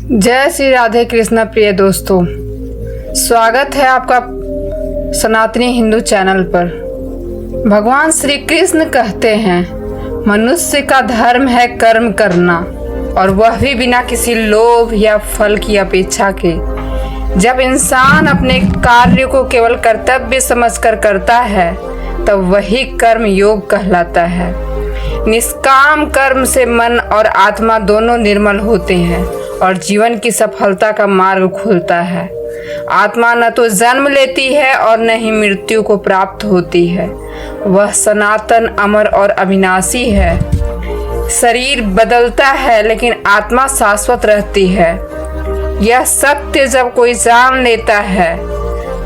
जय श्री राधे कृष्ण। प्रिय दोस्तों, स्वागत है आपका सनातनी हिंदू चैनल पर। भगवान श्री कृष्ण कहते हैं, मनुष्य का धर्म है कर्म करना, और वह भी बिना किसी लोभ या फल की अपेक्षा के। जब इंसान अपने कार्य को केवल कर्तव्य समझकर करता है, तब वही कर्म योग कहलाता है। निष्काम कर्म से मन और आत्मा दोनों निर्मल होते हैं और जीवन की सफलता का मार्ग खुलता है। आत्मा न तो जन्म लेती है और न ही मृत्यु को प्राप्त होती है। वह सनातन, अमर और अविनाशी है। शरीर बदलता है लेकिन आत्मा शाश्वत रहती है। यह सत्य जब कोई जान लेता है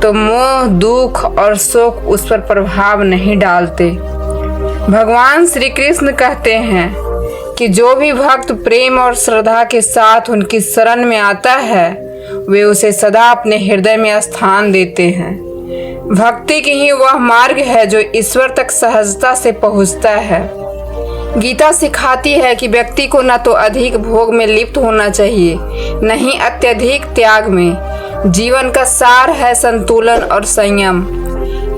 तो मोह, दुख और शोक उस पर प्रभाव नहीं डालते। भगवान श्री कृष्ण कहते हैं कि जो भी भक्त प्रेम और श्रद्धा के साथ उनकी शरण में आता है, वे उसे सदा अपने हृदय में स्थान देते हैं। भक्ति की ही वह मार्ग है जो ईश्वर तक सहजता से पहुंचता है। गीता सिखाती है कि व्यक्ति को न तो अधिक भोग में लिप्त होना चाहिए, न ही अत्यधिक त्याग में। जीवन का सार है संतुलन और संयम।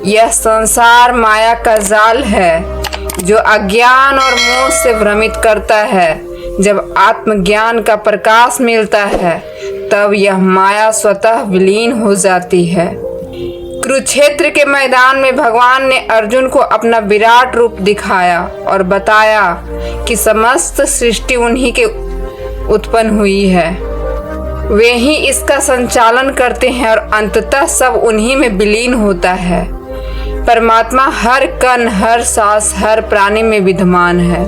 यह संसार माया का जाल है जो अज्ञान और मोह से भ्रमित करता है। जब आत्मज्ञान का प्रकाश मिलता है, तब यह माया स्वतः विलीन हो जाती है। कुरुक्षेत्र के मैदान में भगवान ने अर्जुन को अपना विराट रूप दिखाया और बताया कि समस्त सृष्टि उन्हीं के उत्पन्न हुई है। वे ही इसका संचालन करते हैं और अंततः सब उन्हीं में विलीन होता है। परमात्मा हर कण, हर सांस, हर प्राणी में विद्यमान है।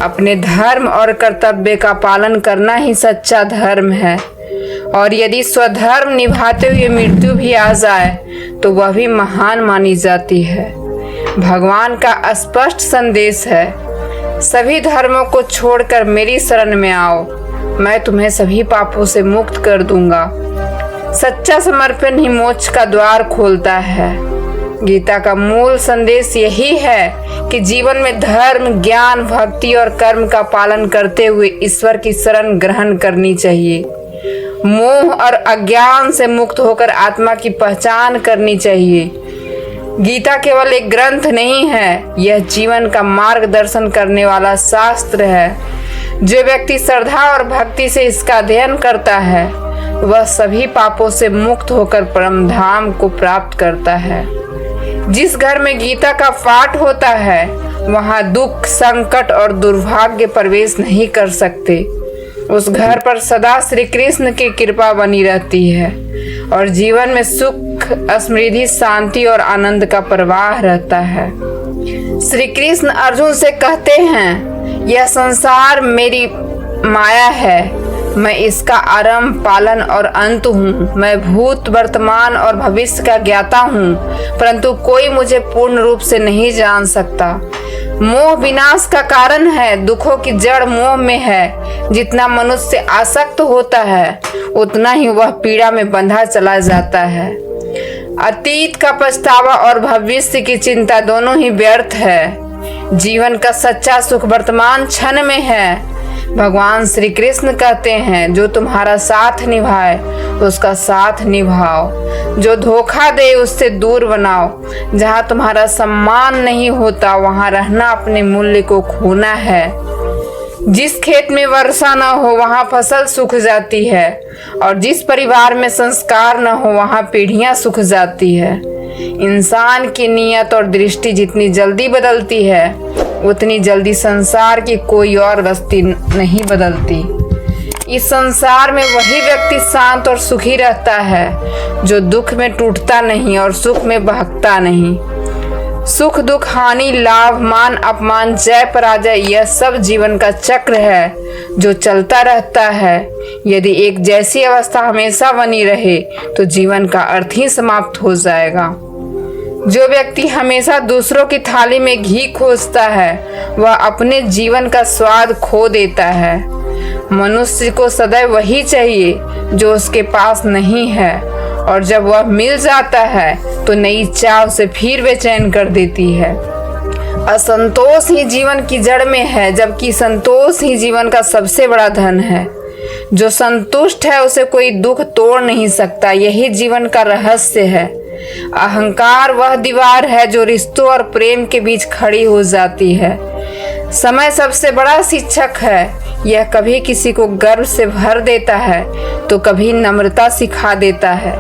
अपने धर्म और कर्तव्य का पालन करना ही सच्चा धर्म है, और यदि स्वधर्म निभाते हुए मृत्यु भी आ जाए तो वह भी महान मानी जाती है। भगवान का स्पष्ट संदेश है, सभी धर्मों को छोड़कर मेरी शरण में आओ, मैं तुम्हें सभी पापों से मुक्त कर दूंगा। सच्चा समर्पण ही मोक्ष का द्वार खोलता है। गीता का मूल संदेश यही है कि जीवन में धर्म, ज्ञान, भक्ति और कर्म का पालन करते हुए ईश्वर की शरण ग्रहण करनी चाहिए। मोह और अज्ञान से मुक्त होकर आत्मा की पहचान करनी चाहिए। गीता केवल एक ग्रंथ नहीं है, यह जीवन का मार्गदर्शन करने वाला शास्त्र है। जो व्यक्ति श्रद्धा और भक्ति से इसका अध्ययन करता है, वह सभी पापों से मुक्त होकर परम धाम को प्राप्त करता है। जिस घर में गीता का पाठ होता है, वहाँ दुख, संकट और दुर्भाग्य प्रवेश नहीं कर सकते। उस घर पर सदा श्री कृष्ण की कृपा बनी रहती है और जीवन में सुख, समृद्धि, शांति और आनंद का प्रवाह रहता है। श्री कृष्ण अर्जुन से कहते हैं, यह संसार मेरी माया है, मैं इसका आरंभ, पालन और अंत हूँ। मैं भूत, वर्तमान और भविष्य का ज्ञाता हूँ, परंतु कोई मुझे पूर्ण रूप से नहीं जान सकता। मोह विनाश का कारण है, दुखों की जड़ मोह में है। जितना मनुष्य आसक्त होता है, उतना ही वह पीड़ा में बंधा चला जाता है। अतीत का पछतावा और भविष्य की चिंता दोनों ही व्यर्थ है। जीवन का सच्चा सुख वर्तमान क्षण में है। भगवान श्री कृष्ण कहते हैं, जो तुम्हारा साथ निभाए उसका साथ निभाओ, जो धोखा दे उससे दूर बनाओ। जहाँ तुम्हारा सम्मान नहीं होता, वहाँ रहना अपने मूल्य को खोना है। जिस खेत में वर्षा न हो, वहाँ फसल सूख जाती है, और जिस परिवार में संस्कार न हो, वहाँ पीढ़ियाँ सूख जाती है। इंसान की नीयत और दृष्टि जितनी जल्दी बदलती है, उतनी जल्दी संसार की कोई और बस्ती नहीं बदलती। इस संसार में वही व्यक्ति शांत और सुखी रहता है जो दुख में टूटता नहीं और सुख में बहकता नहीं। सुख, दुख, हानि, लाभ, मान, अपमान, जय, पराजय, यह सब जीवन का चक्र है जो चलता रहता है। यदि एक जैसी अवस्था हमेशा बनी रहे तो जीवन का अर्थ ही समाप्त हो जाएगा। जो व्यक्ति हमेशा दूसरों की थाली में घी खोजता है, वह अपने जीवन का स्वाद खो देता है। मनुष्य को सदैव वही चाहिए जो उसके पास नहीं है, और जब वह मिल जाता है तो नई चाव से फिर बेचैन कर देती है। असंतोष ही जीवन की जड़ में है, जबकि संतोष ही जीवन का सबसे बड़ा धन है। जो संतुष्ट है उसे कोई दुख तोड़ नहीं सकता। यही जीवन का रहस्य है। अहंकार वह दीवार है जो रिश्तों और प्रेम के बीच खड़ी हो जाती है। समय सबसे बड़ा शिक्षक है। यह कभी किसी को गर्व से भर देता है तो कभी नम्रता सिखा देता है।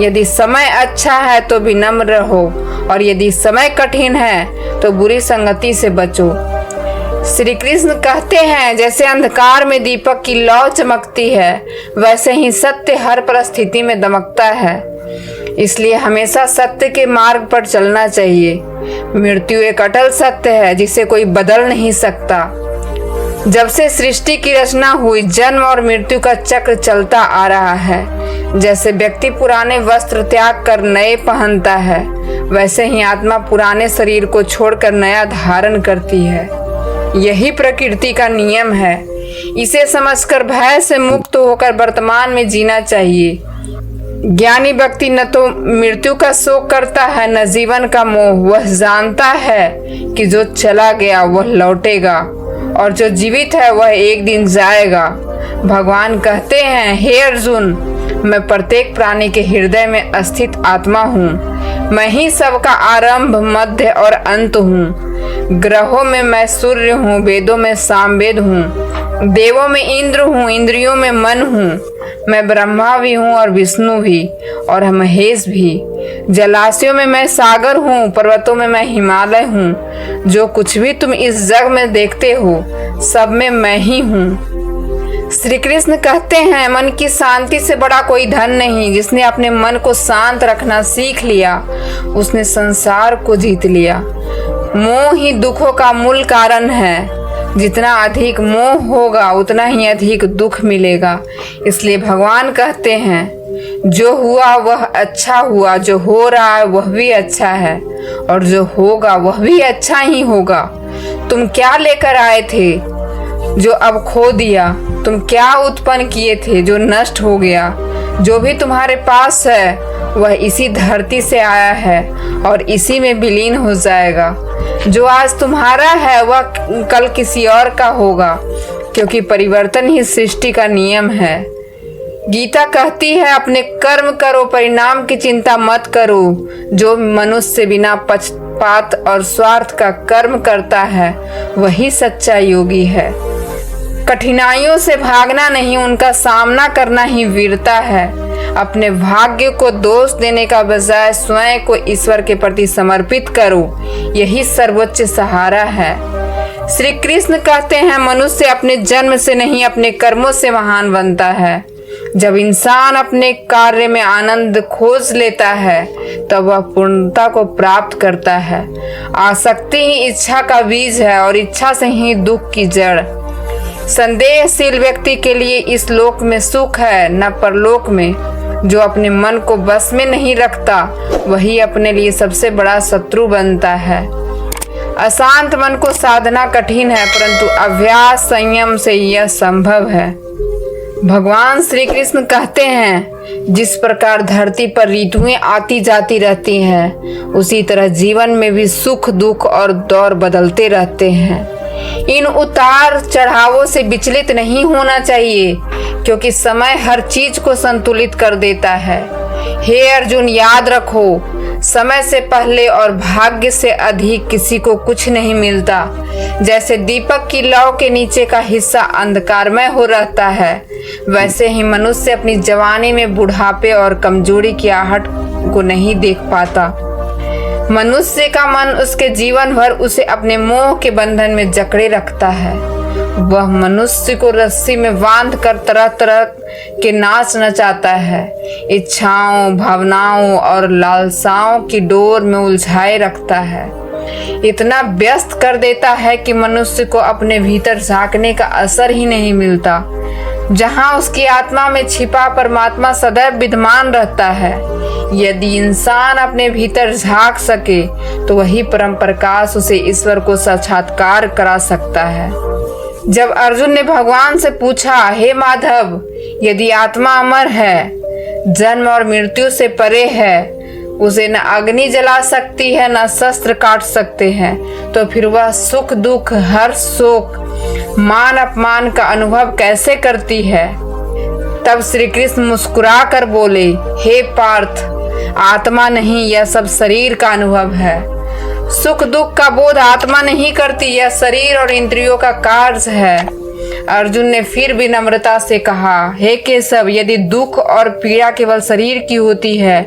यदि समय अच्छा है तो विनम्र रहो, और यदि समय कठिन है तो बुरी संगति से बचो। श्री कृष्ण कहते हैं, जैसे अंधकार में दीपक की लौ चमकती है, वैसे ही सत्य हर परिस्थिति में दमकता है। इसलिए हमेशा सत्य के मार्ग पर चलना चाहिए। मृत्यु एक अटल सत्य है जिसे कोई बदल नहीं सकता। जब से सृष्टि की रचना हुई, जन्म और मृत्यु का चक्र चलता आ रहा है। जैसे व्यक्ति पुराने वस्त्र त्याग कर नए पहनता है, वैसे ही आत्मा पुराने शरीर को छोड़कर नया धारण करती है। यही प्रकृति का नियम है। इसे समझकर भय से मुक्त होकर वर्तमान में जीना चाहिए। ज्ञानी व्यक्ति न तो मृत्यु का शोक करता है न जीवन का मोह। वह जानता है कि जो चला गया वह लौटेगा और जो जीवित है वह एक दिन जाएगा। भगवान कहते हैं, हे अर्जुन, मैं प्रत्येक प्राणी के हृदय में स्थित आत्मा हूँ। मैं ही सबका आरंभ, मध्य और अंत हूँ। ग्रहों में मैं सूर्य हूँ, वेदों में सामवेद हूँ, देवों में इंद्र हूँ, इंद्रियों में मन हूँ। मैं ब्रह्मा भी हूँ और विष्णु भी और महेश भी। जलाशयों में मैं सागर हूँ, पर्वतों में मैं हिमालय हूँ। जो कुछ भी तुम इस जग में देखते हो, सब में मैं ही हूँ। श्री कृष्ण कहते हैं, मन की शांति से बड़ा कोई धन नहीं। जिसने अपने मन को शांत रखना सीख लिया, उसने संसार को जीत लिया। मोह ही दुखों का मूल कारण है। जितना अधिक मोह होगा उतना ही अधिक दुख मिलेगा। इसलिए भगवान कहते हैं, जो हुआ वह अच्छा हुआ, जो हो रहा है वह भी अच्छा है, और जो होगा वह भी अच्छा ही होगा। तुम क्या लेकर आए थे जो अब खो दिया? तुम क्या उत्पन्न किए थे जो नष्ट हो गया? जो भी तुम्हारे पास है वह इसी धरती से आया है और इसी में विलीन हो जाएगा। जो आज तुम्हारा है वह कल किसी और का होगा, क्योंकि परिवर्तन ही सृष्टि का नियम है। गीता कहती है, अपने कर्म करो, परिणाम की चिंता मत करो। जो मनुष्य बिना पक्षपात और स्वार्थ का कर्म करता है वही सच्चा योगी है। कठिनाइयों से भागना नहीं, उनका सामना करना ही वीरता है। अपने भाग्य को दोष देने का बजाय स्वयं को ईश्वर के प्रति समर्पित करो, यही सर्वोच्च सहारा है। श्री कृष्ण कहते हैं, मनुष्य अपने जन्म से नहीं अपने कर्मों से महान बनता है। जब इंसान अपने कार्य में आनंद खोज लेता है तब वह पूर्णता को प्राप्त करता है। आसक्ति ही इच्छा का बीज है और इच्छा से ही दुख की जड़। संदेहशील व्यक्ति के लिए इस लोक में सुख है, न परलोक में। जो अपने मन को बस में नहीं रखता वही अपने लिए सबसे बड़ा शत्रु बनता है। अशांत मन को साधना कठिन है, परंतु अभ्यास संयम से यह संभव है। भगवान श्री कृष्ण कहते हैं, जिस प्रकार धरती पर ऋतुएं आती जाती रहती हैं, उसी तरह जीवन में भी सुख दुख और दौर बदलते रहते हैं। इन उतार चढ़ावों से विचलित नहीं होना चाहिए, क्योंकि समय हर चीज को संतुलित कर देता है। हे अर्जुन, याद रखो, समय से पहले और भाग्य से अधिक किसी को कुछ नहीं मिलता। जैसे दीपक की लौ के नीचे का हिस्सा अंधकारमय हो रहता है, वैसे ही मनुष्य अपनी जवानी में बुढ़ापे और कमजोरी की आहट को नहीं देख पाता। मनुष्य का मन उसके जीवन भर उसे अपने मोह के बंधन में जकड़े रखता है। वह मनुष्य को रस्सी में बांध कर तरह तरह के नाच नचाता है। इच्छाओं, भावनाओं और लालसाओं की डोर में उलझाए रखता है। इतना व्यस्त कर देता है कि मनुष्य को अपने भीतर झांकने का असर ही नहीं मिलता। जहाँ उसकी आत्मा में छिपा परमात्मा सदैव विद्यमान रहता है। यदि इंसान अपने भीतर झांक सके तो वही परम प्रकाश उसे ईश्वर को साक्षात्कार करा सकता है। जब अर्जुन ने भगवान से पूछा, हे माधव, यदि आत्मा अमर है, जन्म और मृत्यु से परे है, उसे न अग्नि जला सकती है न शस्त्र काट सकते हैं, तो फिर वह सुख दुख, हर्ष शोक, मान अपमान का अनुभव कैसे करती है? तब श्री कृष्ण मुस्कुरा कर बोले, हे पार्थ, आत्मा नहीं, यह सब शरीर का अनुभव है। सुख दुख का बोध आत्मा नहीं करती, यह शरीर और इंद्रियों का कार्य है। अर्जुन ने फिर विनम्रता से कहा, हे केशव, यदि दुख और पीड़ा केवल शरीर की होती है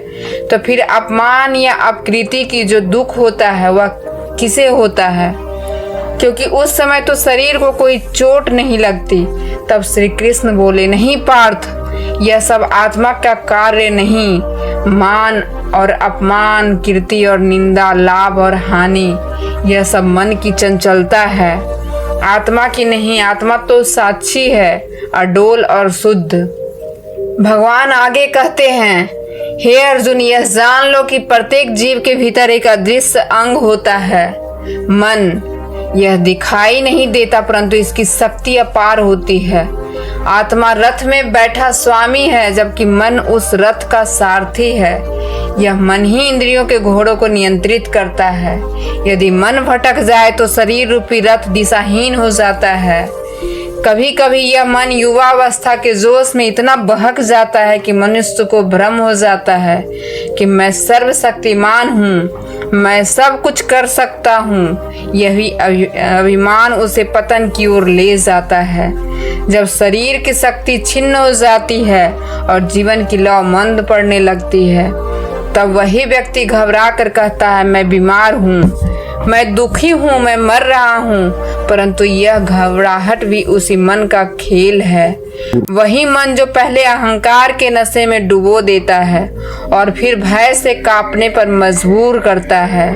तो फिर अपमान या अपकृति की जो दुख होता है वह किसे होता है? क्योंकि उस समय तो शरीर को कोई चोट नहीं लगती। तब श्री कृष्ण बोले, नहीं पार्थ, यह सब आत्मा का कार्य नहीं। मान और अपमान, कीर्ति और निंदा, लाभ और हानि, यह सब मन की चंचलता है, आत्मा की नहीं। आत्मा तो साक्षी है, अडोल और शुद्ध। भगवान आगे कहते हैं, हे अर्जुन, यह जान लो कि प्रत्येक जीव के भीतर एक अदृश्य अंग होता है, मन। यह दिखाई नहीं देता परंतु इसकी शक्ति अपार होती है। आत्मा रथ में बैठा स्वामी है, जबकि मन उस रथ का सारथी है। यह मन ही इंद्रियों के घोड़ों को नियंत्रित करता है। यदि मन भटक जाए तो शरीर रूपी रथ दिशाहीन हो जाता है। कभी कभी यह मन युवावस्था के जोश में इतना बहक जाता है कि मनुष्य को भ्रम हो जाता है कि मैं सर्वशक्तिमान हूँ, मैं सब कुछ कर सकता हूँ। यही अभिमान उसे पतन की ओर ले जाता है। जब शरीर की शक्ति छिन्न हो जाती है और जीवन की लौ मंद पड़ने लगती है, तब वही व्यक्ति घबरा कर कहता है, मैं बीमार हूँ, मैं दुखी हूँ, मैं मर रहा हूँ। परंतु यह घबराहट भी उसी मन का खेल है। वही मन जो पहले अहंकार के नशे में डुबो देता है और फिर भय से कांपने पर मजबूर करता है।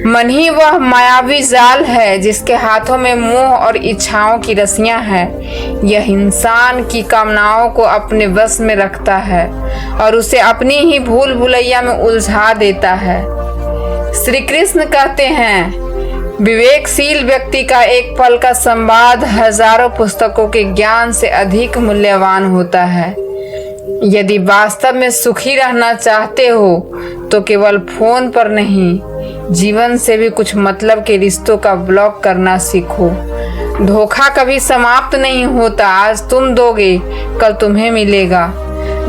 मन ही वह मायावी जाल है जिसके हाथों में मोह और इच्छाओं की रस्सियां हैं। यह इंसान की कामनाओं को अपने वश में रखता है और उसे अपनी ही भूल भुलैया में उलझा देता है। श्री कृष्ण कहते हैं, विवेकशील व्यक्ति का एक पल का संवाद हजारों पुस्तकों के ज्ञान से अधिक मूल्यवान होता है। यदि वास्तव में सुखी रहना चाहते हो तो केवल फोन पर नहीं, जीवन से भी कुछ मतलब के रिश्तों का ब्लॉक करना सीखो। धोखा कभी समाप्त नहीं होता, आज तुम दोगे कल तुम्हें मिलेगा।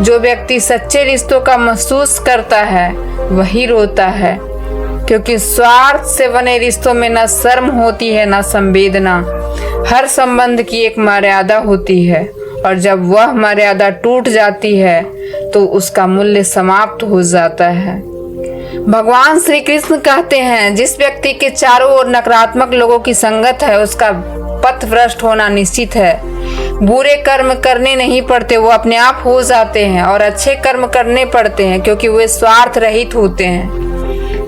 जो व्यक्ति सच्चे रिश्तों का महसूस करता है वही रोता है, क्योंकि स्वार्थ से बने रिश्तों में न शर्म होती है न संवेदना। हर संबंध की एक मर्यादा होती है और जब वह मर्यादा टूट जाती है तो उसका मूल्य समाप्त हो जाता है। भगवान श्री कृष्ण कहते हैं, जिस व्यक्ति के चारों ओर नकारात्मक लोगों की संगत है उसका पथभ्रष्ट होना निश्चित है। बुरे कर्म करने नहीं पड़ते, वो अपने आप हो जाते हैं, और अच्छे कर्म करने पड़ते हैं क्योंकि वे स्वार्थ रहित होते हैं।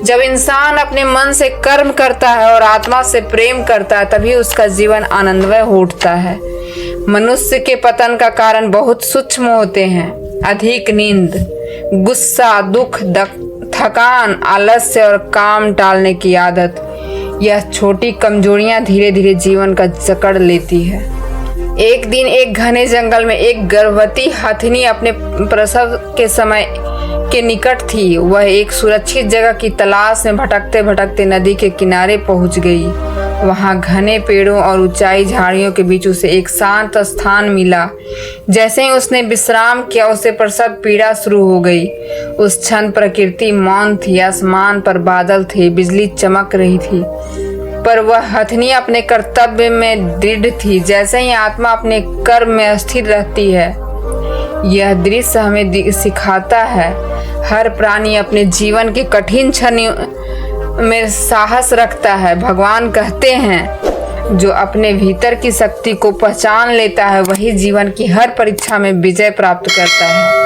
जब इंसान अपने मन से कर्म करता है और आत्मा से प्रेम करता है तभी उसका जीवन आनंदमय हो उठता है। मनुष्य के पतन का कारण बहुत सूक्ष्म होते हैं। अधिक नींद, गुस्सा, दुख, थकान, आलस्य और काम टालने की आदत। यह छोटी कमजोरियां धीरे धीरे जीवन का जकड़ लेती है। एक दिन एक घने जंगल में एक गर्भवती हथिनी अपने प्रसव के समय के निकट थी। वह एक सुरक्षित जगह की तलाश में भटकते भटकते नदी के किनारे पहुंच गई। वहां घने पेड़ों और ऊंचाई झाड़ियों के बीच उसे एक शांत स्थान मिला। जैसे ही उसने विश्राम किया उसे प्रसव पीड़ा शुरू हो गई। उस क्षण प्रकृति मौन थी, आसमान पर बादल थे, बिजली चमक रही थी, पर वह हथिनी अपने कर्तव्य में दृढ़ थी। जैसे ही आत्मा अपने कर्म में स्थिर रहती है, यह दृश्य हमें सिखाता है हर प्राणी अपने जीवन के कठिन क्षण में साहस रखता है। भगवान कहते हैं, जो अपने भीतर की शक्ति को पहचान लेता है वही जीवन की हर परीक्षा में विजय प्राप्त करता है।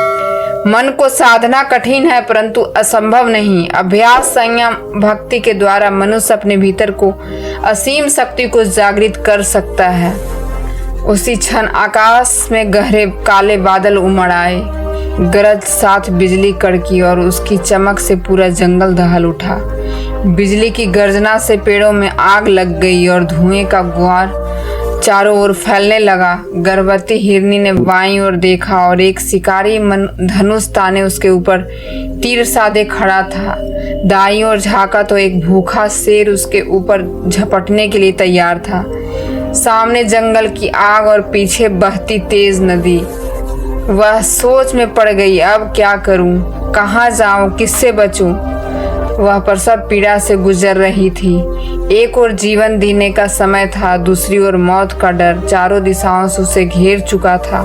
मन को साधना कठिन है परंतु असंभव नहीं। अभ्यास, संयम, भक्ति के द्वारा मनुष्य अपने भीतर को असीम शक्ति को जागृत कर सकता है। उसी क्षण आकाश में गहरे काले बादल उमड़ आए, गरज साथ बिजली कड़की और उसकी चमक से पूरा जंगल दहल उठा। बिजली की गर्जना से पेड़ों में आग लग गई और धुएं का गुआर चारों ओर फैलने लगा। गर्भवती हिरनी ने बाईं ओर देखा और एक शिकारी धनुष ताने उसके ऊपर तीर साधे खड़ा था। दाईं ओर झांका तो एक भूखा शेर उसके ऊपर झपटने के लिए तैयार था। सामने जंगल की आग और पीछे बहती तेज नदी। वह सोच में पड़ गई, अब क्या करूं, कहाँ जाऊं, किससे बचूं। वह प्रसव पीड़ा से गुजर रही थी। एक ओर जीवन जीने का समय था, दूसरी ओर मौत का डर चारों दिशाओं से उसे घेर चुका था।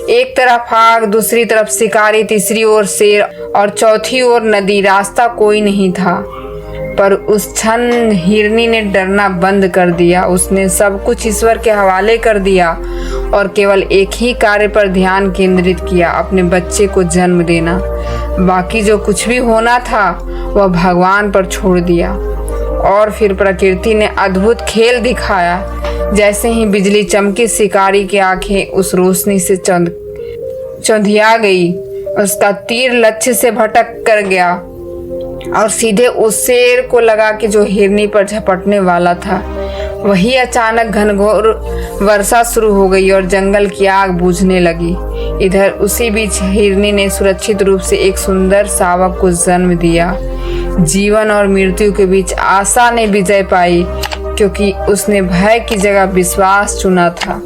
एक तरफ आग, दूसरी तरफ शिकारी, तीसरी ओर शेर और चौथी ओर नदी। रास्ता कोई नहीं था। पर उस क्षण हिरनी ने डरना बंद कर दिया। उसने सब कुछ ईश्वर के हवाले कर दिया और केवल एक ही कार्य पर ध्यान केंद्रित किया, अपने बच्चे को जन्म देना। बाकी जो कुछ भी होना था वह भगवान पर छोड़ दिया। और फिर प्रकृति ने अद्भुत खेल दिखाया। जैसे ही बिजली चमकी, शिकारी की आंखें उस रोशनी से चौंधिया गई। उसका तीर लक्ष्य से भटक कर गया और सीधे उस शेर को लगा कि जो हिरनी पर झपटने वाला था। वही अचानक घनघोर वर्षा शुरू हो गई और जंगल की आग बुझने लगी। इधर उसी बीच हिरनी ने सुरक्षित रूप से एक सुंदर शावक को जन्म दिया। जीवन और मृत्यु के बीच आशा ने विजय पाई, क्योंकि उसने भय की जगह विश्वास चुना था।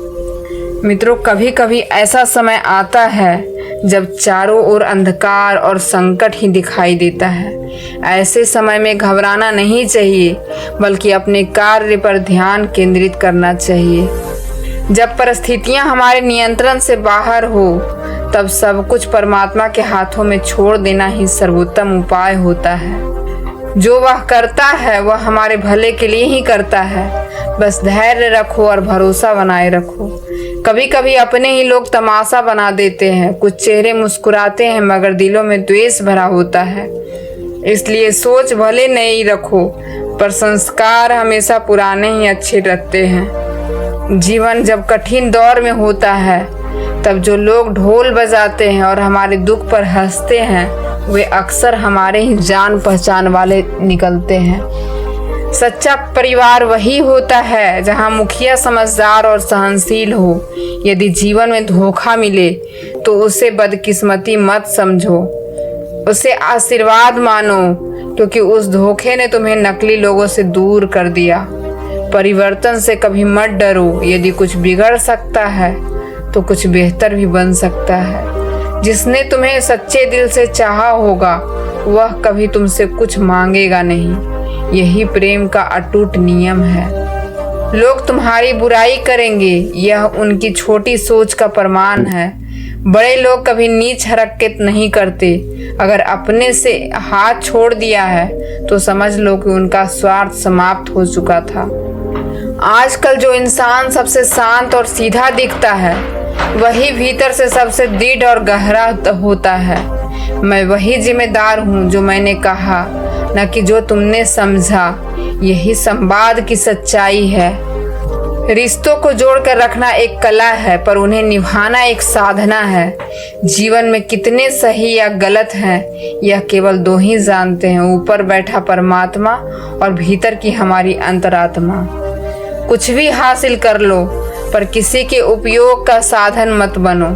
मित्रों, कभी कभी ऐसा समय आता है जब चारों ओर अंधकार और संकट ही दिखाई देता है। ऐसे समय में घबराना नहीं चाहिए, बल्कि अपने कार्य पर ध्यान केंद्रित करना चाहिए। जब परिस्थितियां हमारे नियंत्रण से बाहर हो, तब सब कुछ परमात्मा के हाथों में छोड़ देना ही सर्वोत्तम उपाय होता है। जो वह करता है वह हमारे भले के लिए ही करता है। बस धैर्य रखो और भरोसा बनाए रखो। कभी कभी अपने ही लोग तमाशा बना देते हैं। कुछ चेहरे मुस्कुराते हैं मगर दिलों में द्वेष भरा होता है। इसलिए सोच भले नई रखो, पर संस्कार हमेशा पुराने ही अच्छे लगते हैं। जीवन जब कठिन दौर में होता है, तब जो लोग ढोल बजाते हैं और हमारे दुख पर हंसते हैं, वे अक्सर हमारे ही जान पहचान वाले निकलते हैं। सच्चा परिवार वही होता है जहां मुखिया समझदार और सहनशील हो। यदि जीवन में धोखा मिले तो उसे बदकिस्मती मत समझो, उसे आशीर्वाद मानो, क्योंकि उस धोखे ने तुम्हें नकली लोगों से दूर कर दिया। परिवर्तन से कभी मत डरो। यदि कुछ बिगड़ सकता है तो कुछ बेहतर भी बन सकता है। जिसने तुम्हें सच्चे दिल से चाहा होगा वह कभी तुमसे कुछ मांगेगा नहीं। यही प्रेम का अटूट नियम है। लोग तुम्हारी बुराई करेंगे, यह उनकी छोटी सोच का प्रमाण है। बड़े लोग कभी नीच हरकत नहीं करते। अगर अपने से हाथ छोड़ दिया है तो समझ लो कि उनका स्वार्थ समाप्त हो चुका था। आजकल जो इंसान सबसे शांत और सीधा दिखता है, वही भीतर से सबसे दृढ़ और गहरा होता है। मैं वही जिम्मेदार हूँ जो मैंने कहा, न कि जो तुमने समझा। यही संवाद की सच्चाई है। रिश्तों को जोड़कर रखना एक कला है, पर उन्हें निभाना एक साधना है। जीवन में कितने सही या गलत हैं, यह केवल दो ही जानते हैं, ऊपर बैठा परमात्मा और भीतर की हमारी अंतरात्मा। कुछ भी हासिल कर लो, पर किसी के उपयोग का साधन मत बनो।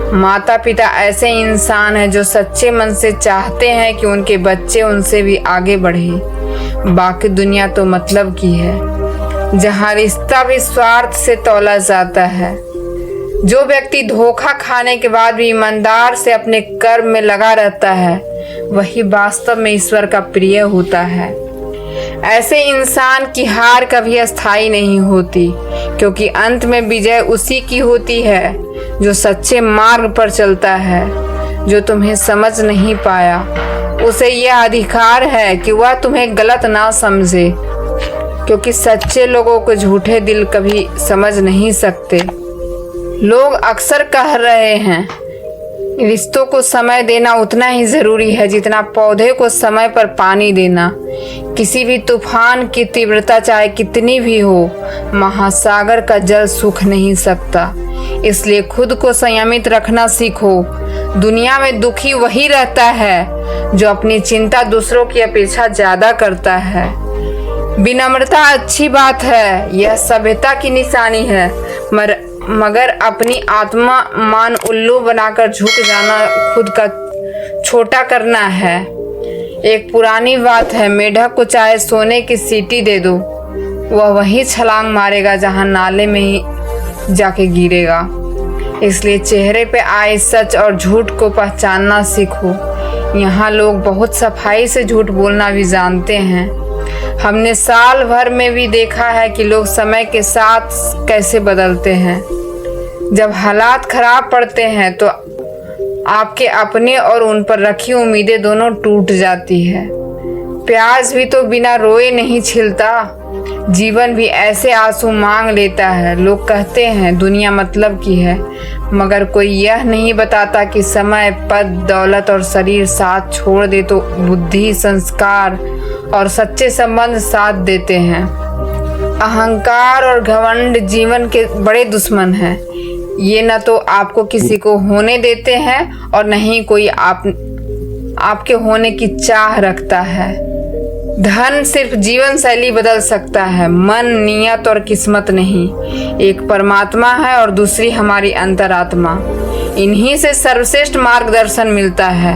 माता पिता ऐसे इंसान हैं जो सच्चे मन से चाहते हैं कि उनके बच्चे उनसे भी आगे बढ़े। बाकी दुनिया तो मतलब की है, जहाँ रिश्ता भी स्वार्थ से तौला जाता है। जो व्यक्ति धोखा खाने के बाद भी ईमानदार से अपने कर्म में लगा रहता है, वही वास्तव में ईश्वर का प्रिय होता है। ऐसे इंसान की हार कभी अस्थायी नहीं होती, क्योंकि अंत में विजय उसी की होती है जो सच्चे मार्ग पर चलता है। जो तुम्हें समझ नहीं पाया, उसे यह अधिकार है कि वह तुम्हें गलत ना समझे, क्योंकि सच्चे लोगों को झूठे दिल कभी समझ नहीं सकते। लोग अक्सर कह रहे हैं, रिश्तों को समय देना उतना ही जरूरी है जितना पौधे को समय पर पानी देना। किसी भी तूफान की तीव्रता चाहे कितनी भी हो, महासागर का जल सूख नहीं सकता। इसलिए खुद को संयमित रखना सीखो। दुनिया में दुखी वही रहता है जो अपनी चिंता दूसरों की अपेक्षा ज्यादा करता है। विनम्रता अच्छी बात है, यह सभ्यता की निशानी है, मगर अपनी आत्मा मान उल्लू बनाकर झुक जाना खुद का छोटा करना है। एक पुरानी बात है, मेढक को चाहे सोने की सीटी दे दो, वह वही छलांग मारेगा जहां नाले में ही जाके गिरेगा। इसलिए चेहरे पे आए सच और झूठ को पहचानना सीखो। यहाँ लोग बहुत सफाई से झूठ बोलना भी जानते हैं। हमने साल भर में भी देखा है कि लोग समय के साथ कैसे बदलते हैं। जब हालात खराब पड़ते हैं तो आपके अपने और उन पर रखी उम्मीदें दोनों टूट जाती है। प्याज भी तो बिना रोए नहीं छिलता, जीवन भी ऐसे आंसू मांग लेता है। लोग कहते हैं दुनिया मतलब की है, मगर कोई यह नहीं बताता कि समय, पद, दौलत और शरीर साथ छोड़ दे तो बुद्धि, संस्कार और सच्चे संबंध साथ देते हैं। अहंकार और घमंड जीवन के बड़े दुश्मन हैं। ये न तो आपको किसी को होने देते हैं और न ही कोई आपके होने की चाह रखता है। धन सिर्फ जीवन शैली बदल सकता है, मन, नियत और किस्मत नहीं। एक परमात्मा है और दूसरी हमारी अंतरात्मा। इन्हीं से सर्वश्रेष्ठ मार्गदर्शन मिलता है।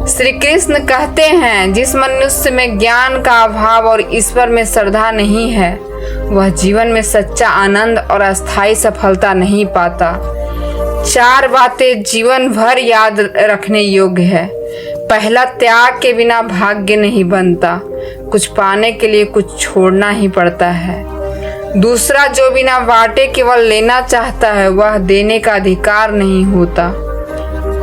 श्री कृष्ण कहते हैं, जिस मनुष्य में ज्ञान का अभाव और ईश्वर में श्रद्धा नहीं है, वह जीवन में सच्चा आनंद और अस्थायी सफलता नहीं पाता। 4 बातें जीवन भर याद रखने योग्य है। पहला, त्याग के बिना भाग्य नहीं बनता। कुछ पाने के लिए कुछ छोड़ना ही पड़ता है। दूसरा, जो बिना बांटे केवल लेना चाहता है, वह देने का अधिकार नहीं होता।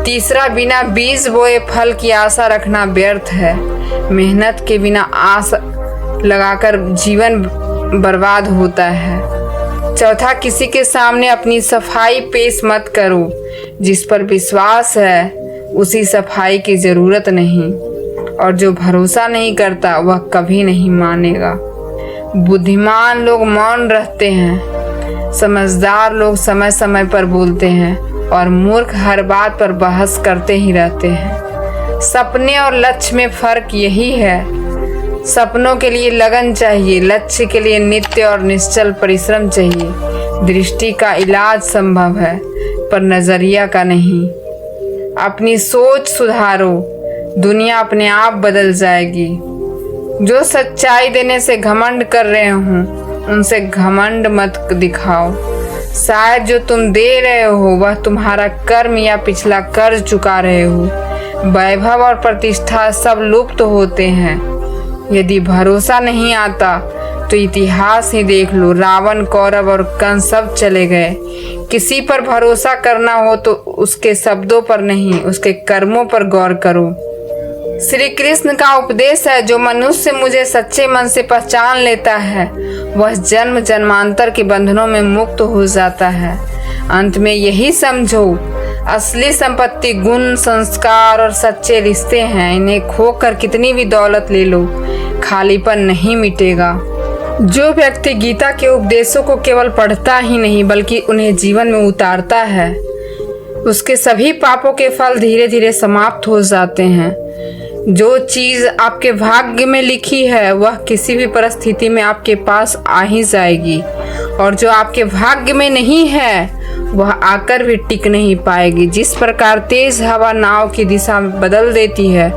तीसरा, बिना बीज बोए फल की आशा रखना व्यर्थ है। मेहनत के बिना आस लगाकर जीवन बर्बाद होता है। चौथा, किसी के सामने अपनी सफाई पेश मत करो। जिस पर विश्वास है उसी सफाई की जरूरत नहीं, और जो भरोसा नहीं करता वह कभी नहीं मानेगा। बुद्धिमान लोग मौन रहते हैं, समझदार लोग समय समय पर बोलते हैं, और मूर्ख हर बात पर बहस करते ही रहते हैं। सपने और लक्ष्य में फर्क यही है। सपनों के लिए लगन चाहिए, लक्ष्य के लिए नित्य और निश्चल परिश्रम चाहिए। दृष्टि का इलाज संभव है, पर नजरिया का नहीं। अपनी सोच सुधारो, दुनिया अपने आप बदल जाएगी। जो सच्चाई देने से घमंड कर रहे हों, उनसे घमंड मत दिखाओ। शायद जो तुम दे रहे हो वह तुम्हारा कर्म या पिछला कर्ज चुका रहे हो। वैभव और प्रतिष्ठा सब लुप्त होते हैं। यदि भरोसा नहीं आता तो इतिहास ही देख लो। रावण, कौरव और कंस सब चले गए। किसी पर भरोसा करना हो तो उसके शब्दों पर नहीं, उसके कर्मों पर गौर करो। श्री कृष्ण का उपदेश है, जो मनुष्य मुझे सच्चे मन से पहचान लेता है वह जन्म जन्मांतर के बंधनों में मुक्त हो जाता है। अंत में यही समझो, असली संपत्ति गुण, संस्कार और सच्चे रिश्ते हैं। इन्हें खोकर कितनी भी दौलत ले लो, खालीपन नहीं मिटेगा। जो व्यक्ति गीता के उपदेशों को केवल पढ़ता ही नहीं बल्कि उन्हें जीवन में उतारता है, उसके सभी पापों के फल धीरे धीरे समाप्त हो जाते हैं। जो चीज आपके भाग्य में लिखी है वह किसी भी परिस्थिति में आपके पास आ ही जाएगी, और जो आपके भाग्य में नहीं है वह आकर भी टिक नहीं पाएगी। जिस प्रकार तेज हवा नाव की दिशा बदल देती है,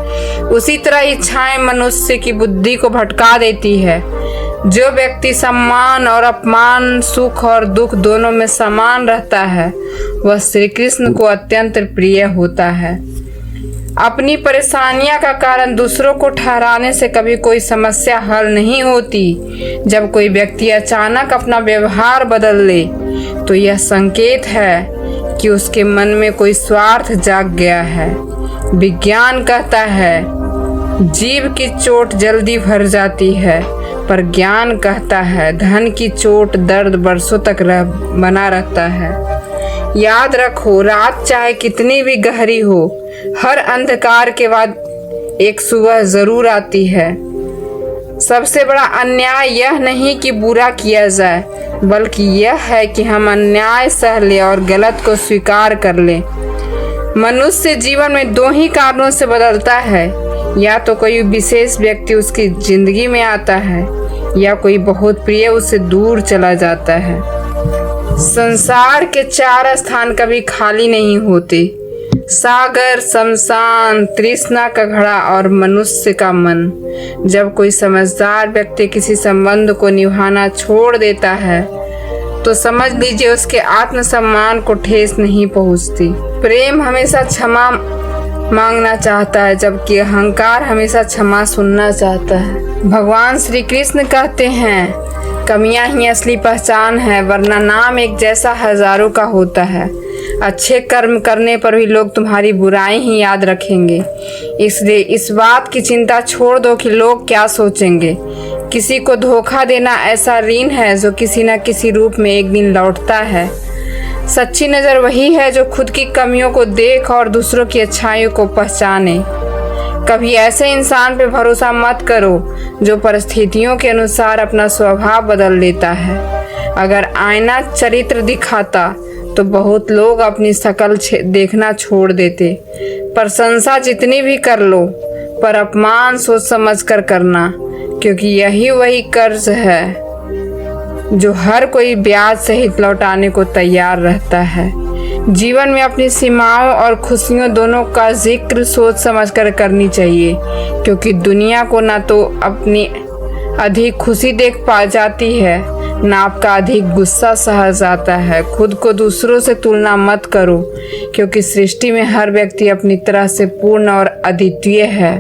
उसी तरह इच्छाएं मनुष्य की बुद्धि को भटका देती है। जो व्यक्ति सम्मान और अपमान, सुख और दुख दोनों में समान रहता है, वह श्री कृष्ण को अत्यंत प्रिय होता है। अपनी परेशानियां का कारण दूसरों को ठहराने से कभी कोई समस्या हल नहीं होती। जब कोई व्यक्ति अचानक अपना व्यवहार बदल ले तो यह संकेत है कि उसके मन में कोई स्वार्थ जाग गया है। विज्ञान कहता है जीव की चोट जल्दी भर जाती है, पर ज्ञान कहता है धन की चोट दर्द बरसों तक बना रहता है। याद रखो, रात चाहे कितनी भी गहरी हो, हर अंधकार के बाद एक सुबह जरूर आती है। सबसे बड़ा अन्याय यह नहीं कि बुरा किया जाए, बल्कि यह है कि हम अन्याय सह ले और गलत को स्वीकार कर ले। मनुष्य जीवन में 2 ही कारणों से बदलता है, या तो कोई विशेष व्यक्ति उसकी जिंदगी में आता है या कोई बहुत प्रिय उससे दूर चला जाता है। संसार के 4 स्थान कभी खाली नहीं होते: सागर, शमशान, तृष्णा का घड़ा और मनुष्य का मन। जब कोई समझदार व्यक्ति किसी संबंध को निभाना छोड़ देता है तो समझ लीजिए उसके आत्मसम्मान को ठेस नहीं पहुंचती। प्रेम हमेशा क्षमा मांगना चाहता है, जबकि अहंकार हमेशा क्षमा सुनना चाहता है। भगवान श्री कृष्ण कहते हैं, कमियां ही असली पहचान है, वरना नाम एक जैसा हजारों का होता है। अच्छे कर्म करने पर भी लोग तुम्हारी बुराई ही याद रखेंगे, इसलिए इस बात की चिंता छोड़ दो कि लोग क्या सोचेंगे। किसी को धोखा देना ऐसा ऋण है जो किसी न किसी रूप में एक दिन लौटता है। सच्ची नज़र वही है जो खुद की कमियों को देख और दूसरों की अच्छाइयों को पहचाने। कभी ऐसे इंसान पे भरोसा मत करो जो परिस्थितियों के अनुसार अपना स्वभाव बदल लेता है। अगर आईना चरित्र दिखाता तो बहुत लोग अपनी शक्ल देखना छोड़ देते। प्रशंसा जितनी भी कर लो, पर अपमान सोच समझ कर करना, क्योंकि यही वही कर्ज है जो हर कोई ब्याज सहित लौटाने को तैयार रहता है। जीवन में अपनी सीमाओं और खुशियों दोनों का जिक्र सोच समझकर करनी चाहिए, क्योंकि दुनिया को ना तो अपनी अधिक खुशी देख पा जाती है, ना आपका अधिक गुस्सा सहा जाता है। खुद को दूसरों से तुलना मत करो, क्योंकि सृष्टि में हर व्यक्ति अपनी तरह से पूर्ण और अद्वितीय है।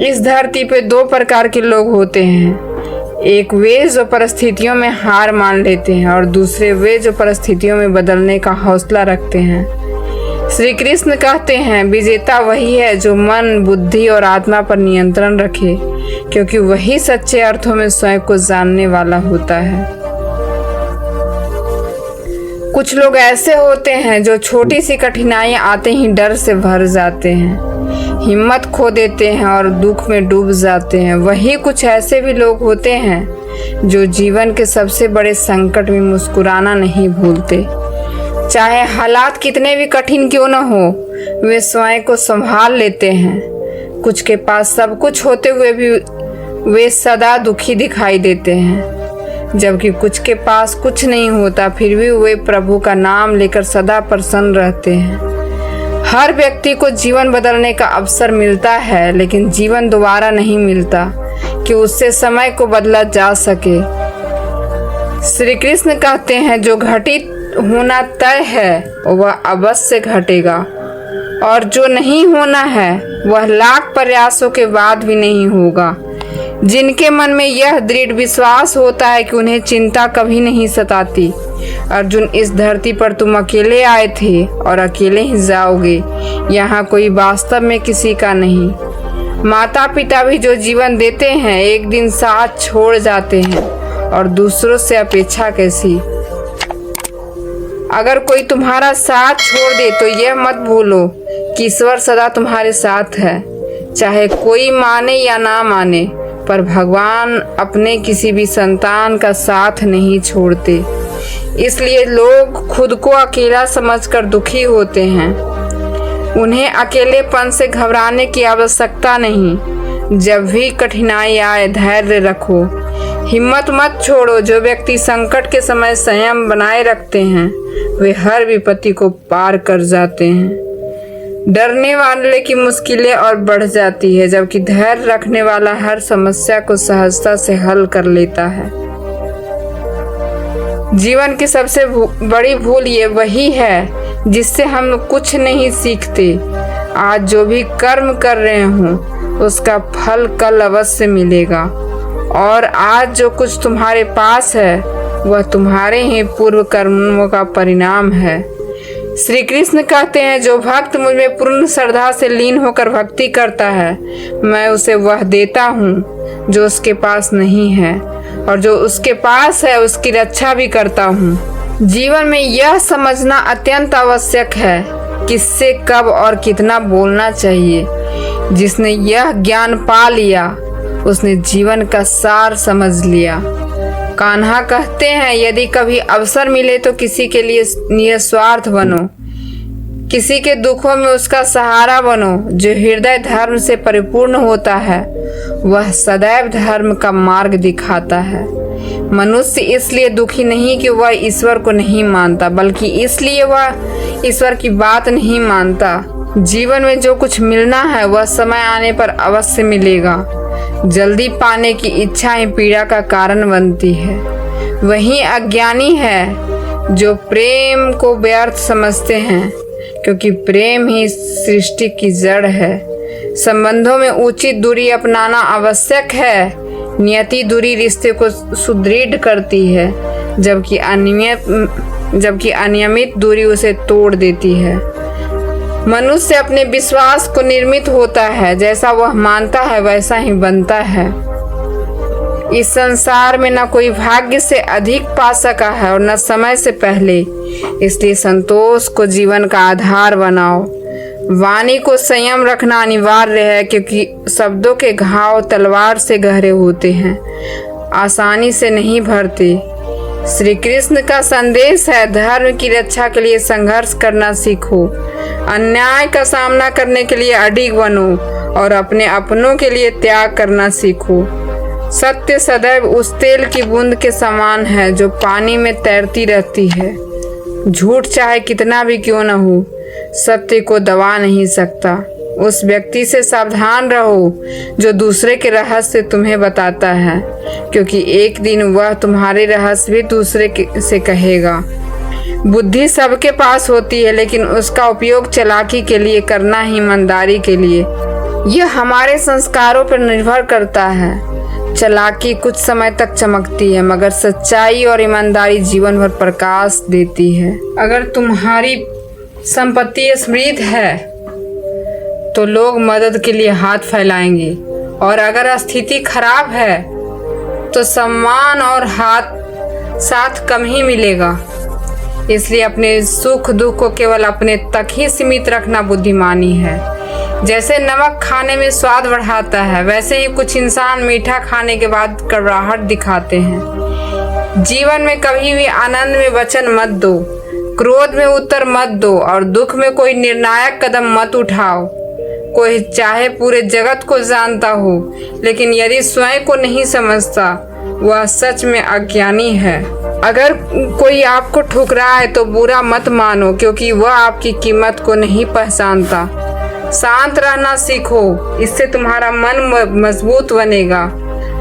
इस धरती पे दो प्रकार के लोग होते हैं, एक वे जो परिस्थितियों में हार मान लेते हैं और दूसरे वे जो परिस्थितियों में बदलने का हौसला रखते हैं। श्री कृष्ण कहते हैं, विजेता वही है जो मन, बुद्धि और आत्मा पर नियंत्रण रखे, क्योंकि वही सच्चे अर्थों में स्वयं को जानने वाला होता है। कुछ लोग ऐसे होते हैं जो छोटी सी कठिनाइयां आते ही डर से भर जाते हैं, हिम्मत खो देते हैं और दुख में डूब जाते हैं। वही कुछ ऐसे भी लोग होते हैं जो जीवन के सबसे बड़े संकट में मुस्कुराना नहीं भूलते। चाहे हालात कितने भी कठिन क्यों न हो, वे स्वयं को संभाल लेते हैं। कुछ के पास सब कुछ होते हुए भी वे सदा दुखी दिखाई देते हैं, जबकि कुछ के पास कुछ नहीं होता फिर भी वे प्रभु का नाम लेकर सदा प्रसन्न रहते हैं। हर व्यक्ति को जीवन बदलने का अवसर मिलता है, लेकिन जीवन दोबारा नहीं मिलता कि उससे समय को बदला जा सके। श्री कृष्ण कहते हैं, जो घटित होना तय है वह अवश्य घटेगा, और जो नहीं होना है वह लाख प्रयासों के बाद भी नहीं होगा। जिनके मन में यह दृढ़ विश्वास होता है कि उन्हें चिंता कभी नहीं सताती। अर्जुन, इस धरती पर तुम अकेले आए थे और अकेले ही जाओगे। यहाँ कोई वास्तव में किसी का नहीं। माता पिता भी जो जीवन देते हैं एक दिन साथ छोड़ जाते हैं, और दूसरों से अपेक्षा कैसी। अगर कोई तुम्हारा साथ छोड़ दे तो यह मत भूलो कि ईश्वर सदा तुम्हारे साथ है, चाहे कोई माने या ना माने, पर भगवान अपने किसी भी संतान का साथ नहीं छोड़ते। इसलिए लोग खुद को अकेला समझकर दुखी होते हैं। उन्हें अकेलेपन से घबराने की आवश्यकता नहीं। जब भी कठिनाई आए धैर्य रखो, हिम्मत मत छोड़ो। जो व्यक्ति संकट के समय संयम बनाए रखते हैं वे हर विपत्ति को पार कर जाते हैं। डरने वाले की मुश्किलें और बढ़ जाती है, जबकि धैर्य रखने वाला हर समस्या को सहजता से हल कर लेता है। जीवन की सबसे बड़ी भूल ये वही है जिससे हम कुछ नहीं सीखते। आज जो भी कर्म कर रहे हो उसका फल कल अवश्य मिलेगा, और आज जो कुछ तुम्हारे पास है वह तुम्हारे ही पूर्व कर्मों का परिणाम है। श्री कृष्ण कहते हैं, जो भक्त मुझ में पूर्ण श्रद्धा से लीन होकर भक्ति करता है, मैं उसे वह देता हूँ जो उसके पास नहीं है, और जो उसके पास है उसकी रक्षा भी करता हूँ। जीवन में यह समझना अत्यंत आवश्यक है किससे कब और कितना बोलना चाहिए। जिसने यह ज्ञान पा लिया उसने जीवन का सार समझ लिया। कान्हा कहते हैं, यदि कभी अवसर मिले तो किसी के लिए निस्वार्थ बनो, किसी के दुखों में उसका सहारा बनो। जो हृदय धर्म से परिपूर्ण होता है वह सदैव धर्म का मार्ग दिखाता है। मनुष्य इसलिए दुखी नहीं कि वह ईश्वर को नहीं मानता, बल्कि इसलिए वह ईश्वर की बात नहीं मानता। जीवन में जो कुछ मिलना है वह समय आने पर अवश्य मिलेगा। जल्दी पाने की इच्छा ही पीड़ा का कारण बनती है। वही अज्ञानी है जो प्रेम को व्यर्थ समझते हैं, क्योंकि प्रेम ही सृष्टि की जड़ है। संबंधों में उचित दूरी अपनाना आवश्यक है। नियति दूरी रिश्ते को सुदृढ़ करती है, जबकि अनियमित दूरी उसे तोड़ देती है। मनुष्य अपने विश्वास को निर्मित होता है, जैसा वह मानता है वैसा ही बनता है। इस संसार में न कोई भाग्य से अधिक पा सका है और न समय से पहले, इसलिए संतोष को जीवन का आधार बनाओ। वाणी को संयम रखना अनिवार्य है, क्योंकि शब्दों के घाव तलवार से गहरे होते हैं, आसानी से नहीं भरते। श्री कृष्ण का संदेश है, धर्म की रक्षा के लिए संघर्ष करना सीखो, अन्याय का सामना करने के लिए अडिग बनो और अपने अपनों के लिए त्याग करना सीखो। सत्य सदैव उस तेल की बूंद के समान है जो पानी में तैरती रहती है। झूठ चाहे कितना भी क्यों न हो, सत्य को दबा नहीं सकता। उस व्यक्ति से सावधान रहो जो दूसरे के रहस्य तुम्हें बताता है, क्योंकि एक दिन वह तुम्हारे रहस्य भी दूसरे से कहेगा। बुद्धि सबके पास होती है, लेकिन उसका उपयोग चालाकी के लिए करना ही ईमानदारी के लिए। यह हमारे संस्कारों पर निर्भर करता है। चालाकी कुछ समय तक चमकती है, मगर सच्चाई और ईमानदारी जीवन भर प्रकाश देती है। अगर तुम्हारी संपत्ति समृद्ध है तो लोग मदद के लिए हाथ फैलाएंगे, और अगर स्थिति खराब है तो सम्मान और साथ कम ही मिलेगा। इसलिए अपने सुख दुख को केवल अपने तक ही सीमित रखना बुद्धिमानी है। जैसे नमक खाने में स्वाद बढ़ाता है, वैसे ही कुछ इंसान मीठा खाने के बाद कड़वाहट दिखाते हैं। जीवन में कभी भी आनंद में वचन मत दो, क्रोध में उत्तर मत दो और दुख में कोई निर्णायक कदम मत उठाओ। कोई चाहे पूरे जगत को जानता हो, लेकिन यदि स्वयं को नहीं समझता, वह सच में अज्ञानी है। अगर कोई आपको ठुकराए तो बुरा मत मानो, क्योंकि वह आपकी कीमत को नहीं पहचानता। शांत रहना सीखो, इससे तुम्हारा मन मजबूत बनेगा।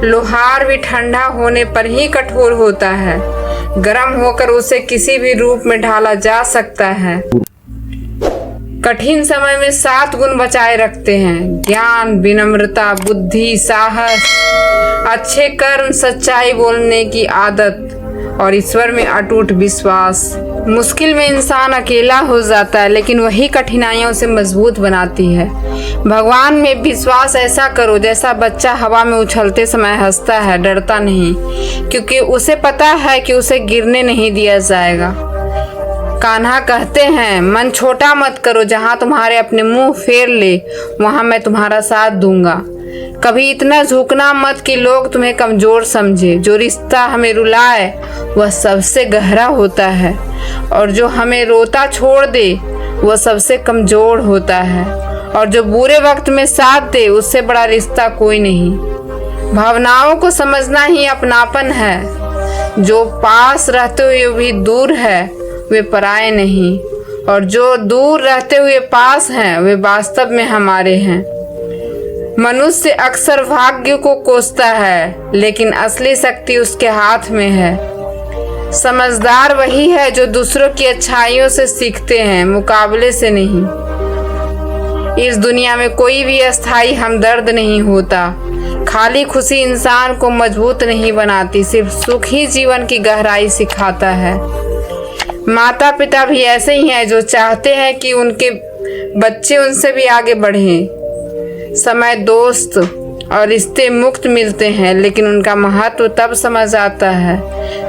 लोहार भी ठंडा होने पर ही कठोर होता है, गर्म होकर उसे किसी भी रूप में ढाला जा सकता है। कठिन समय में 7 गुण बचाए रखते हैं: ज्ञान, विनम्रता, बुद्धि, साहस, अच्छे कर्म, सच्चाई बोलने की आदत और ईश्वर में अटूट विश्वास। मुश्किल में इंसान अकेला हो जाता है, लेकिन वही कठिनाइयों से मजबूत बनाती है। भगवान में विश्वास ऐसा करो जैसा बच्चा हवा में उछलते समय हंसता है, डरता नहीं, क्योंकि उसे पता है कि उसे गिरने नहीं दिया जाएगा। कान्हा कहते हैं, मन छोटा मत करो, जहाँ तुम्हारे अपने मुंह फेर ले वहाँ मैं तुम्हारा साथ दूंगा। कभी इतना झुकना मत कि लोग तुम्हें कमजोर समझे। जो रिश्ता हमें रुलाए वह सबसे गहरा होता है, और जो हमें रोता छोड़ दे वह सबसे कमजोर होता है, और जो बुरे वक्त में साथ दे उससे बड़ा रिश्ता कोई नहीं। भावनाओं को समझना ही अपनापन है। जो पास रहते हुए भी दूर है वे पराए नहीं, और जो दूर रहते हुए पास हैं वे वास्तव में हमारे हैं। मनुष्य अक्सर भाग्य को कोसता है, लेकिन असली शक्ति उसके हाथ में है। समझदार वही है जो दूसरों की अच्छाइयों से सीखते हैं, मुकाबले से नहीं। इस दुनिया में कोई भी अस्थाई हमदर्द नहीं होता। खाली खुशी इंसान को मजबूत नहीं बनाती, सिर्फ सुख ही जीवन की गहराई सिखाता है। माता पिता भी ऐसे ही हैं जो चाहते हैं कि उनके बच्चे उनसे भी आगे बढ़ें। समय दोस्त और रिश्ते मुक्त मिलते हैं, लेकिन उनका महत्व तब समझ आता है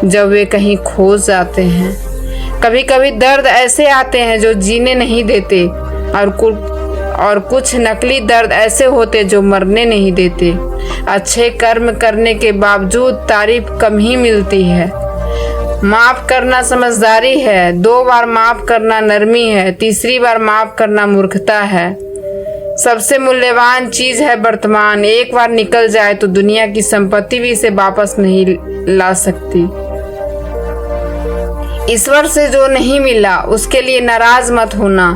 जब वे कहीं खो जाते हैं। कभी कभी दर्द ऐसे आते हैं जो जीने नहीं देते, और कुछ नकली दर्द ऐसे होते जो मरने नहीं देते। अच्छे कर्म करने के बावजूद तारीफ कम ही मिलती है। माफ करना समझदारी है, 2 बार माफ करना नरमी है, तीसरी बार माफ करना मूर्खता है। सबसे मूल्यवान चीज है वर्तमान। एक बार निकल जाए तो दुनिया की संपत्ति भी इसे वापस नहीं ला सकती। ईश्वर से जो नहीं मिला उसके लिए नाराज मत होना।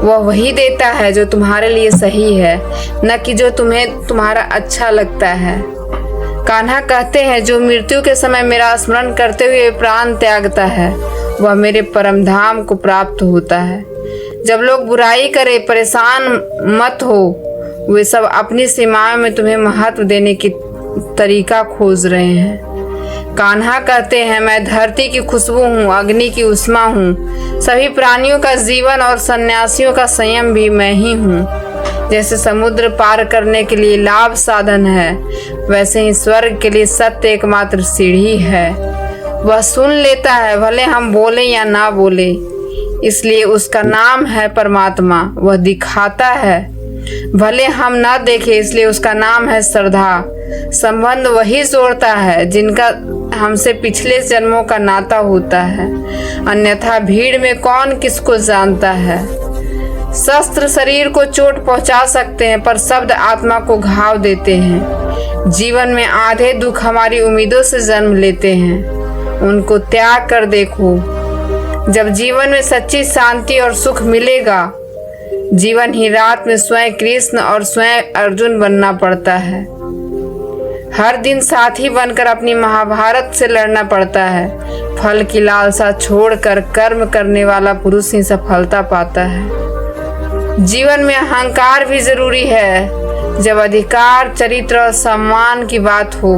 वह वही देता है जो तुम्हारे लिए सही है, न कि जो तुम्हें तुम्हारा अच्छा लगता है। कान्हा कहते हैं, जो मृत्यु के समय मेरा स्मरण करते हुए प्राण त्यागता है वह मेरे परम धाम को प्राप्त होता है। जब लोग बुराई करे परेशान मत हो, वे सब अपनी सीमाओं में तुम्हें महत्व देने की तरीका खोज रहे हैं। कान्हा कहते हैं, मैं धरती की खुशबू हूँ, अग्नि की उष्मा हूँ, सभी प्राणियों का जीवन और सन्यासियों का संयम भी मैं ही हूँ। जैसे समुद्र पार करने के लिए लाभ साधन है, वैसे ही स्वर्ग के लिए सत्य एकमात्र सीढ़ी है। वह सुन लेता है भले हम बोले या ना बोले, इसलिए उसका नाम है परमात्मा। वह दिखाता है भले हम ना देखें, इसलिए उसका नाम है श्रद्धा। संबंध वही जोड़ता है जिनका हमसे पिछले जन्मों का नाता होता है, अन्यथा भीड़ में कौन किसको जानता है। शस्त्र शरीर को चोट पहुंचा सकते हैं, पर शब्द आत्मा को घाव देते हैं। जीवन में आधे दुख हमारी उम्मीदों से जन्म लेते हैं, उनको त्याग कर देखो। जब जीवन में सच्ची शांति और सुख मिलेगा, जीवन ही रात में स्वयं कृष्ण और स्वयं अर्जुन बनना पड़ता है। हर दिन साथी बनकर अपनी महाभारत से लड़ना पड़ता है। फल की लालसा छोड़कर कर्म करने वाला पुरुष ही सफलता पाता है। जीवन में अहंकार भी जरूरी है। जब अधिकार, चरित्र और सम्मान की बात हो,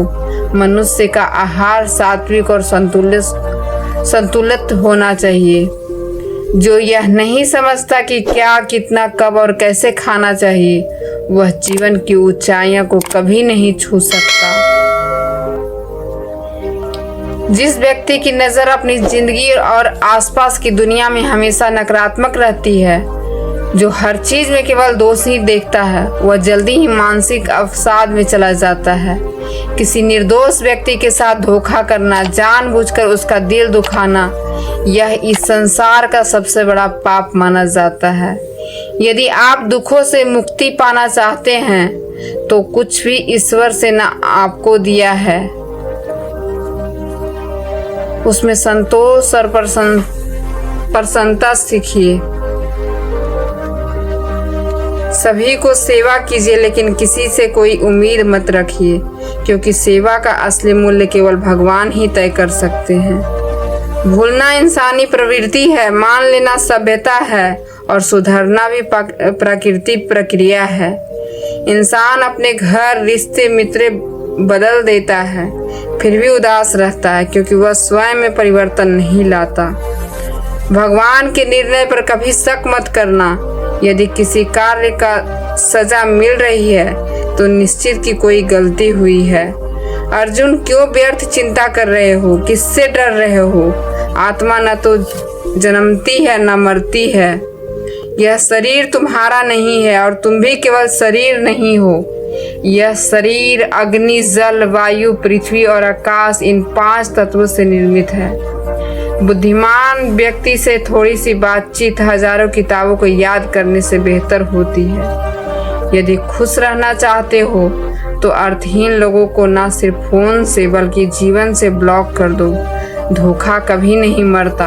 मनुष्य का आहार सात्विक और संतुलित होना चाहिए। जो यह नहीं समझता कि क्या, कितना, कब और कैसे खाना चाहिए, वह जीवन की ऊंचाइयों को कभी नहीं छू सकता। जिस व्यक्ति की नजर अपनी जिंदगी और आसपास की दुनिया में हमेशा नकारात्मक रहती है, जो हर चीज में केवल दोष ही देखता है, वह जल्दी ही मानसिक अवसाद में चला जाता है। किसी निर्दोष व्यक्ति के साथ धोखा करना, जानबूझकर उसका दिल दुखाना, यह इस संसार का सबसे बड़ा पाप माना जाता है। यदि आप दुखों से मुक्ति पाना चाहते हैं तो कुछ भी ईश्वर से ना आपको दिया है उसमें संतोष और प्रसन्नता सीखिए। सभी को सेवा कीजिए, लेकिन किसी से कोई उम्मीद मत रखिए, क्योंकि सेवा का असली मूल्य केवल भगवान ही तय कर सकते हैं। भूलना इंसानी प्रवृत्ति है, मान लेना सभ्यता है और सुधरना भी प्राकृतिक प्रक्रिया है। इंसान अपने घर, रिश्ते, मित्र बदल देता है, फिर भी उदास रहता है, क्योंकि वह स्वयं में परिवर्तन नहीं लाता। भगवान के निर्णय पर कभी शक मत करना। यदि किसी कार्य का सजा मिल रही है तो निश्चित की कोई गलती हुई है। अर्जुन, क्यों व्यर्थ चिंता कर रहे हो? किससे डर रहे हो? आत्मा न तो जन्मती है न मरती है। यह शरीर तुम्हारा नहीं है और तुम भी केवल शरीर नहीं हो। यह शरीर अग्नि, जल, वायु, पृथ्वी और आकाश, इन 5 तत्वों से निर्मित है। बुद्धिमान व्यक्ति से थोड़ी सी बातचीत हजारों किताबों को याद करने से बेहतर होती है। यदि खुश रहना चाहते हो तो अर्थहीन लोगों को न सिर्फ फोन से बल्कि जीवन से ब्लॉक कर दो। धोखा कभी नहीं मरता।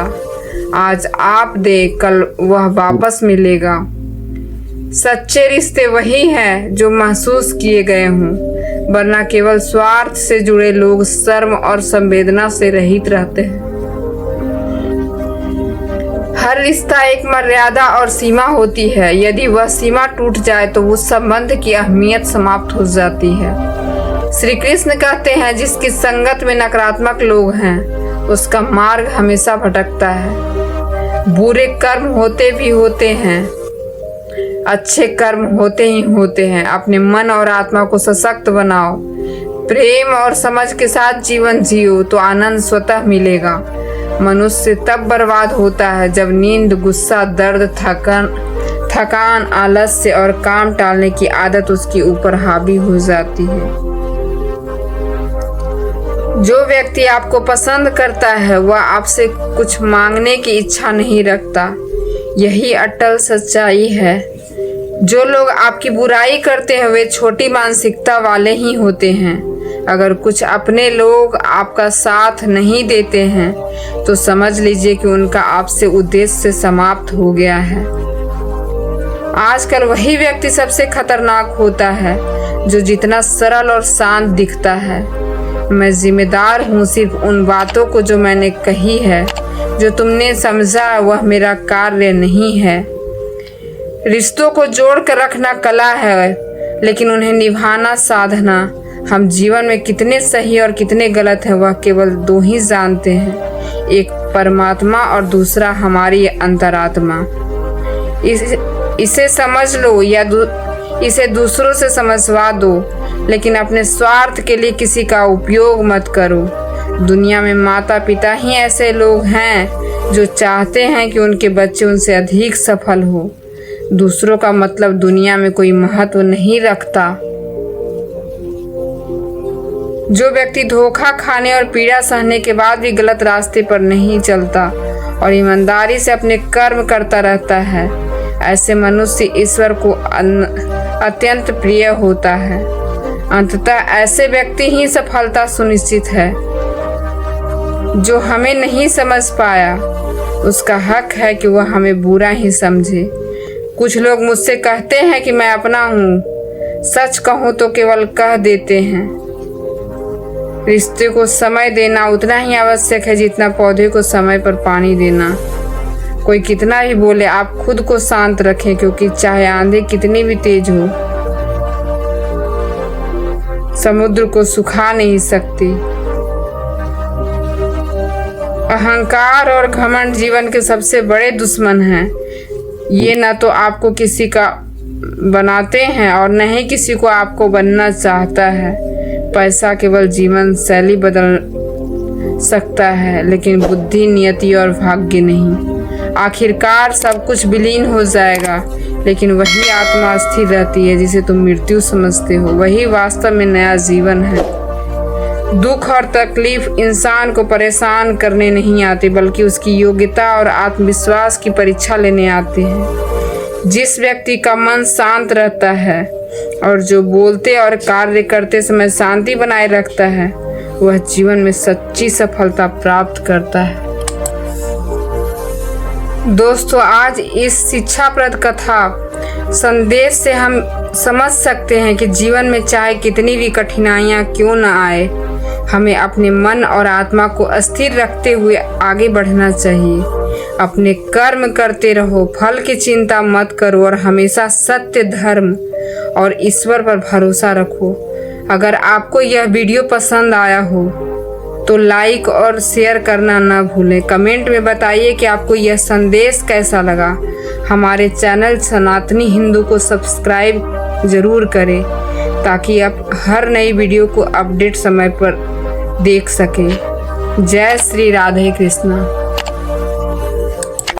आज आप दे, कल वह वापस मिलेगा। सच्चे रिश्ते वही हैं जो महसूस किए गए हों, वरना केवल स्वार्थ से जुड़े लोग शर्म और संवेदना से रहित रहते हैं। हर रिश्ता एक मर्यादा और सीमा होती है। यदि वह सीमा टूट जाए तो उस संबंध की अहमियत समाप्त हो जाती है। श्री कृष्ण कहते हैं, जिसकी संगत में नकारात्मक लोग हैं उसका मार्ग हमेशा भटकता है। बुरे कर्म होते भी होते हैं, अच्छे कर्म होते ही होते हैं। अपने मन और आत्मा को सशक्त बनाओ, प्रेम और समझ के साथ जीवन जियो तो आनंद स्वतः मिलेगा। मनुष्य तब बर्बाद होता है जब नींद, गुस्सा, दर्द, थकान, आलस्य और काम टालने की आदत उसके ऊपर हावी हो जाती है। जो व्यक्ति आपको पसंद करता है वह आपसे कुछ मांगने की इच्छा नहीं रखता। यही अटल सच्चाई है। जो लोग आपकी बुराई करते हैं वे छोटी मानसिकता वाले ही होते हैं। अगर कुछ अपने लोग आपका साथ नहीं देते हैं तो समझ लीजिए कि उनका आपसे उद्देश्य समाप्त हो गया है। आजकल वही व्यक्ति सबसे खतरनाक होता है जो जितना सरल और शांत दिखता है। मैं जिम्मेदार हूँ सिर्फ उन बातों को जो मैंने कही है। जो तुमने समझा वह मेरा कार्य नहीं है। रिश्तों को जोड़ कर रखना कला है, लेकिन उन्हें निभाना साधना। हम जीवन में कितने सही और कितने गलत हैं वह केवल दो ही जानते हैं, एक परमात्मा और दूसरा हमारी अंतरात्मा। इसे समझ लो या इसे दूसरों से समझवा दो, लेकिन अपने स्वार्थ के लिए किसी का उपयोग मत करो। दुनिया में माता पिता ही ऐसे लोग हैं जो चाहते हैं कि उनके बच्चे उनसे अधिक सफल हो। दूसरों का मतलब दुनिया में कोई महत्व नहीं रखता। जो व्यक्ति धोखा खाने और पीड़ा सहने के बाद भी गलत रास्ते पर नहीं चलता और ईमानदारी से अपने कर्म करता रहता है, ऐसे मनुष्य ईश्वर को अत्यंत प्रिय होता है। अंततः ऐसे व्यक्ति ही सफलता सुनिश्चित है। जो हमें नहीं समझ पाया उसका हक है कि वह हमें बुरा ही समझे। कुछ लोग मुझसे कहते हैं कि मैं अपना हूँ, सच कहूँ तो केवल कह देते हैं। रिश्ते को समय देना उतना ही आवश्यक है जितना पौधे को समय पर पानी देना। कोई कितना भी बोले, आप खुद को शांत रखें, क्योंकि चाहे आंधी कितनी भी तेज हो, समुद्र को सुखा नहीं सकती। अहंकार और घमंड जीवन के सबसे बड़े दुश्मन हैं। ये न तो आपको किसी का बनाते हैं और न ही किसी को आपको बनना चाहता है। पैसा केवल जीवन शैली बदल सकता है, लेकिन बुद्धि, नियति और भाग्य नहीं। आखिरकार सब कुछ विलीन हो जाएगा, लेकिन वही आत्मा स्थिर रहती है जिसे तुम मृत्यु समझते हो। वही वास्तव में नया जीवन है। दुख और तकलीफ इंसान को परेशान करने नहीं आते, बल्कि उसकी योग्यता और आत्मविश्वास की परीक्षा लेने आते हैं। जिस व्यक्ति का मन शांत रहता है और जो बोलते और कार्य करते समय शांति बनाए रखता है, वह जीवन में सच्ची सफलता प्राप्त करता है। दोस्तों, आज इस शिक्षाप्रद कथा संदेश से हम समझ सकते हैं कि जीवन में चाहे कितनी भी कठिनाइयाँ क्यों न आए, हमें अपने मन और आत्मा को स्थिर रखते हुए आगे बढ़ना चाहिए। अपने कर्म करते रहो, फल की चिंता मत करो और हमेशा सत्य, धर्म और ईश्वर पर भरोसा रखो। अगर आपको यह वीडियो पसंद आया हो तो लाइक और शेयर करना ना भूलें। कमेंट में बताइए कि आपको यह संदेश कैसा लगा। हमारे चैनल सनातनी हिंदू को सब्सक्राइब ज़रूर करें ताकि आप हर नई वीडियो को अपडेट समय पर देख सकें। जय श्री राधे कृष्णा।